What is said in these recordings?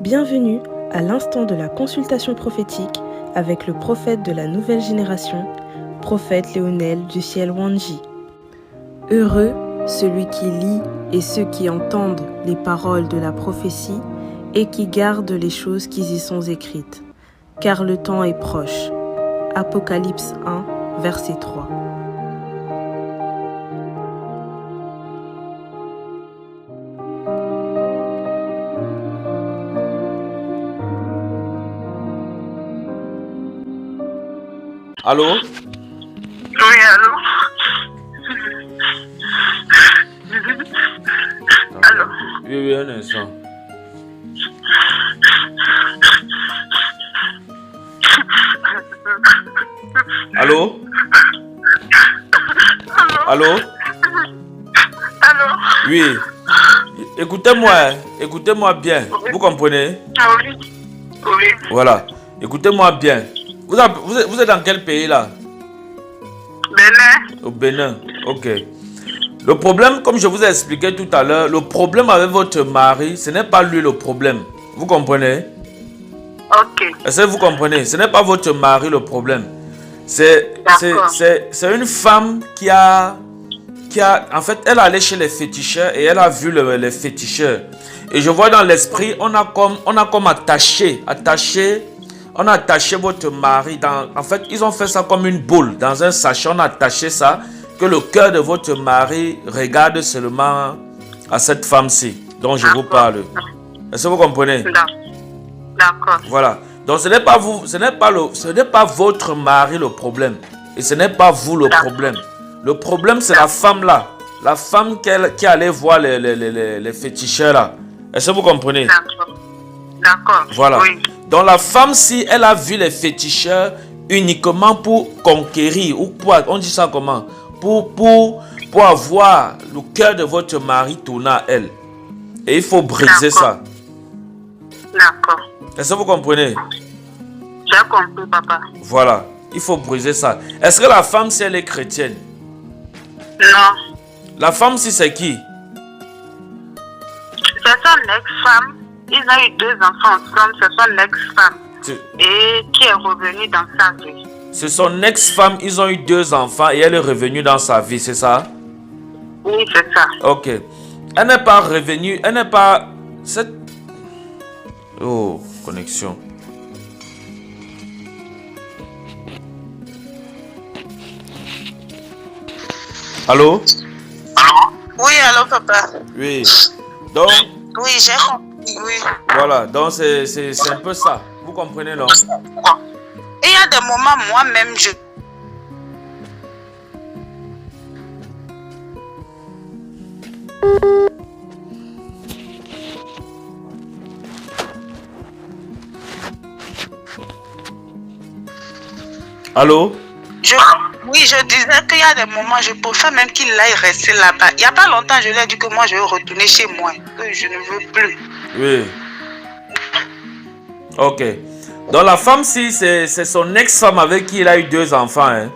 Bienvenue à l'instant de la consultation prophétique avec le prophète de la nouvelle génération, prophète Léonel du ciel Wanji. Heureux celui qui lit et ceux qui entendent les paroles de la prophétie et qui gardent les choses qui y sont écrites, car le temps est proche. Apocalypse 1, verset 3. Allô? Oui, allô? Allô? Oui, un instant. Allô? Allô? Allô? Oui. Écoutez-moi bien. Vous comprenez? Oui. Oui. Voilà. Écoutez-moi bien. Vous êtes dans quel pays là? Bénin. Au Bénin. Ok. Le problème, comme je vous ai expliqué tout à l'heure, le problème avec votre mari, ce n'est pas lui le problème. Vous comprenez? Ok. Est-ce que vous comprenez? Ce n'est pas votre mari le problème. C'est une femme qui a... En fait, elle est allée chez les féticheurs et elle a vu les féticheurs. Et je vois dans l'esprit, on a comme attaché votre mari. En fait, ils ont fait ça comme une boule dans un sachet. On a attaché ça, que le cœur de votre mari regarde seulement à cette femme-ci dont je vous parle. Est-ce que vous comprenez? D'accord. Voilà. Donc ce n'est pas vous, ce n'est pas votre mari le problème. Et ce n'est pas vous le problème. Le problème, c'est la femme là. La femme qui allait voir les féticheurs là. Est-ce que vous comprenez? D'accord. Voilà. Oui. Donc la femme, si elle a vu les féticheurs uniquement pour conquérir, ou pour, on dit ça comment? Pour avoir le cœur de votre mari tourné à elle. Et il faut briser ça. D'accord. Est-ce que vous comprenez? J'ai compris, papa. Voilà. Il faut briser ça. Est-ce que la femme, si elle est chrétienne? Non. La femme, si c'est qui? C'est son ex-femme. Ils ont eu 2 enfants ensemble. C'est son ex-femme. Et qui est revenue dans sa vie. C'est son ex-femme. Ils ont eu 2 enfants et elle est revenue dans sa vie, c'est ça? Oui, c'est ça. Ok. Elle n'est pas revenue. Elle n'est pas... Oh, connexion. Allô? Oui, allô, papa. Oui. Donc... Oui, j'ai compris, oui. Voilà, donc c'est un peu ça. Vous comprenez, non? Et il y a des moments, moi-même, je... Allô? Oui, je disais qu'il y a des moments, je préfère même qu'il aille rester là-bas. Il n'y a pas longtemps, je lui ai dit que moi, je veux retourner chez moi, que je ne veux plus. Oui. Ok. Donc la femme, si c'est son ex-femme avec qui il a eu 2 enfants, hein?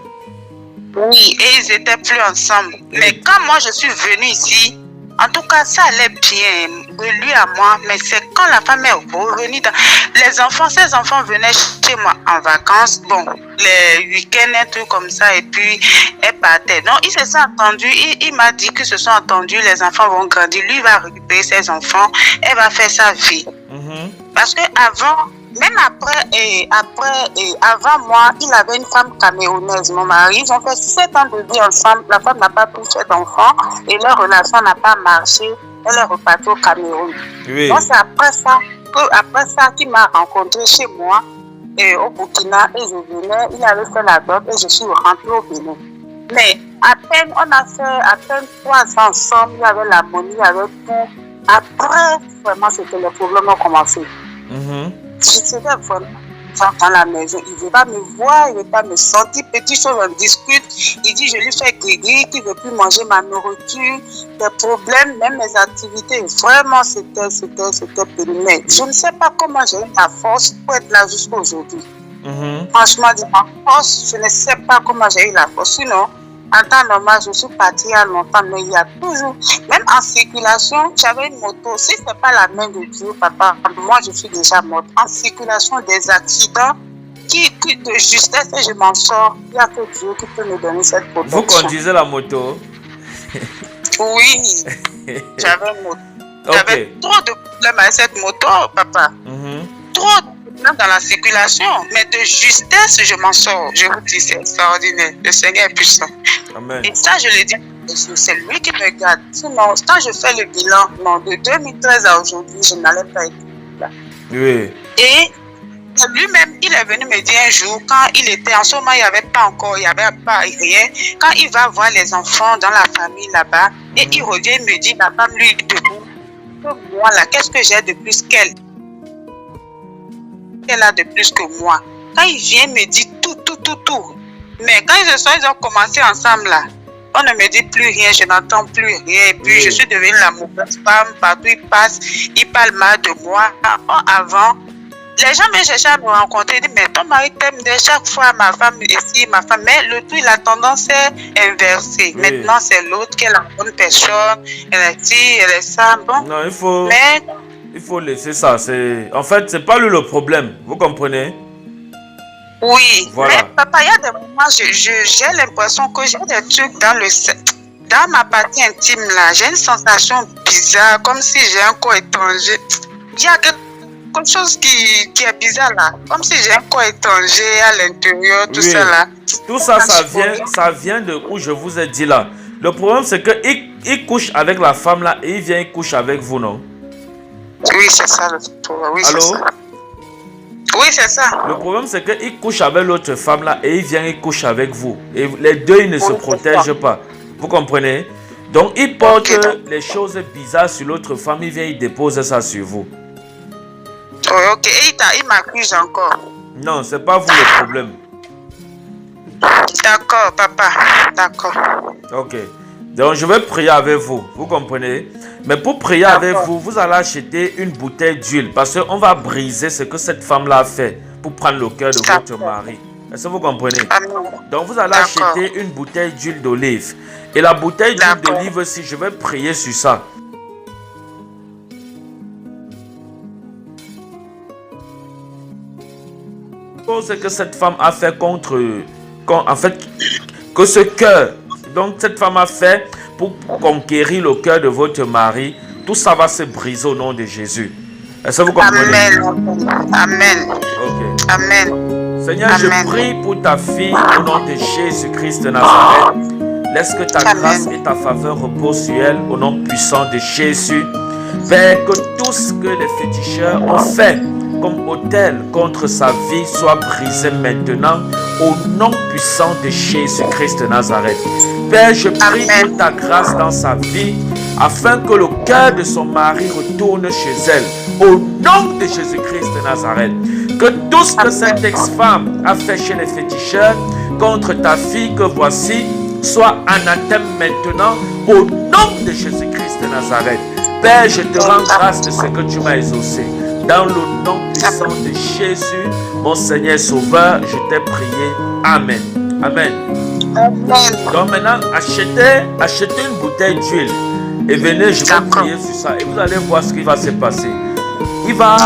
Oui, et ils n'étaient plus ensemble. Mais quand moi, je suis venue ici, en tout cas, ça allait bien de lui à moi. Mais c'est quand la femme est revenue dans... Les enfants, ces enfants venaient chez moi en vacances. Bon, les week-ends, un truc comme ça. Et puis, elle partait. Donc, ils se sont entendus. Il m'a dit qu'ils se sont entendus. Les enfants vont grandir. Lui va récupérer ses enfants. Elle va faire sa vie. Parce que avant... Même avant moi, il avait une femme camerounaise, mon mari. Ils ont fait 7 ans de vie ensemble. La femme n'a pas pu faire d'enfants et leur relation n'a pas marché. Elle est repartie au Cameroun. Oui. Donc c'est après ça qu'il m'a rencontré chez moi au Burkina et je venais. Il avait fait la dot et je suis rentrée au Bénin. Mais on a fait à peine 3 ans ensemble. Il y avait l'harmonie, il y avait tout. Après, vraiment, c'était le problème ont commencé. J'étais vraiment dans la maison. Il ne veut pas me voir, il ne veut pas me sentir. Petite chose, on discute. Il dit, je lui fais gris-gris, qu'il ne veut plus manger ma nourriture. Des problèmes, même mes activités. Vraiment, c'était pénible. Je ne sais pas comment j'ai eu la force pour être là jusqu'à aujourd'hui. Franchement, je ne sais pas comment j'ai eu la force. Sinon, En temps normal, je suis partie il y a longtemps, mais il y a toujours, même en circulation, j'avais une moto. Si ce n'est pas la main de Dieu, papa, moi je suis déjà morte. En circulation, des accidents qui de justesse et je m'en sors. Il n'y a que Dieu qui peut me donner cette protection. Vous conduisez la moto? Oui, j'avais une moto. J'avais trop de problèmes avec cette moto, papa. Trop de problèmes dans la circulation. Mais de justesse, je m'en sors. Je vous dis, c'est extraordinaire. Le Seigneur est puissant. Amen. Et ça, je le dis, c'est lui qui me garde. Sinon, quand je fais le bilan, non, de 2013 à aujourd'hui, je n'allais pas être là. Oui. Et lui-même, il est venu me dire un jour, quand il était en ce moment, il n'y avait pas encore, il n'y avait pas rien. Quand il va voir les enfants dans la famille là-bas, et il revient et me dit, la femme lui debout, moi là, qu'est-ce que j'ai de plus qu'elle? Elle a de plus que moi. Quand il vient me dit tout. Mais quand ils ont commencé ensemble là, on ne me dit plus rien, je n'entends plus rien. Et puis je suis devenue la mauvaise femme, partout il passe, il parle mal de moi. Avant, les gens me cherchaient à me rencontrer, ils disent, mais ton mari t'aime de chaque fois, ma femme ici, ma femme. Mais le tout, la tendance est inversée. Oui. Maintenant, c'est l'autre qui est la bonne personne, elle est ci, elle est ça. Bon. Non, il faut laisser ça. En fait, c'est pas lui le problème, vous comprenez? Oui, voilà. Mais papa, il y a des moments, j'ai l'impression que j'ai des trucs dans ma partie intime là. J'ai une sensation bizarre, comme si j'ai un corps étranger. Il y a quelque chose qui est bizarre là, comme si j'ai un corps étranger à l'intérieur, tout ça là. Tout ça, ça vient de où je vous ai dit là. Le problème, c'est qu'il couche avec la femme là et il vient, il couche avec vous, non? Oui, c'est ça le problème. Oui, c'est ça. Oui, c'est ça. Le problème, c'est qu'il couche avec l'autre femme là et il vient, il couche avec vous. Et les deux, ils ne se protègent pas. Vous comprenez? Donc, il porte les choses bizarres sur l'autre femme, il vient, il dépose ça sur vous. Oui, ok. Et il m'accuse encore. Non, c'est pas vous le problème. D'accord, papa. D'accord. Ok. Donc, je vais prier avec vous. Vous comprenez? Mais pour prier avec vous, vous allez acheter une bouteille d'huile. Parce qu'on va briser ce que cette femme-là a fait pour prendre le cœur de votre mari. Est-ce que vous comprenez? Donc, vous allez acheter une bouteille d'huile d'olive. Et la bouteille d'huile d'olive aussi, je vais prier sur ça. Ce que cette femme a fait en fait, que ce cœur, donc cette femme a fait pour conquérir le cœur de votre mari, tout ça va se briser au nom de Jésus. Est-ce que vous comprenez? Amen. Ok. Amen. Seigneur, je prie pour ta fille au nom de Jésus-Christ de Nazareth. Laisse que ta grâce et ta faveur reposent sur elle au nom puissant de Jésus. Père, que tout ce que les féticheurs ont fait comme autel contre sa vie soit brisé maintenant au nom puissant de Jésus-Christ de Nazareth. Père, je prie pour ta grâce dans sa vie afin que le cœur de son mari retourne chez elle au nom de Jésus-Christ de Nazareth. Que tout ce que cette ex-femme a fait chez les féticheurs contre ta fille que voici soit anathème maintenant au nom de Jésus-Christ de Nazareth. Père, je te rends grâce de ce que tu m'as exaucé. Dans le nom puissant de Jésus, mon Seigneur Sauveur, je t'ai prié. Amen. Amen. Donc maintenant, achetez une bouteille d'huile et venez, je vais prier sur ça. Et vous allez voir ce qui va se passer. Il va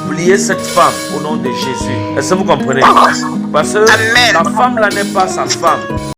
oublier cette femme au nom de Jésus. Est-ce que vous comprenez? Parce que la femme là n'est pas sa femme.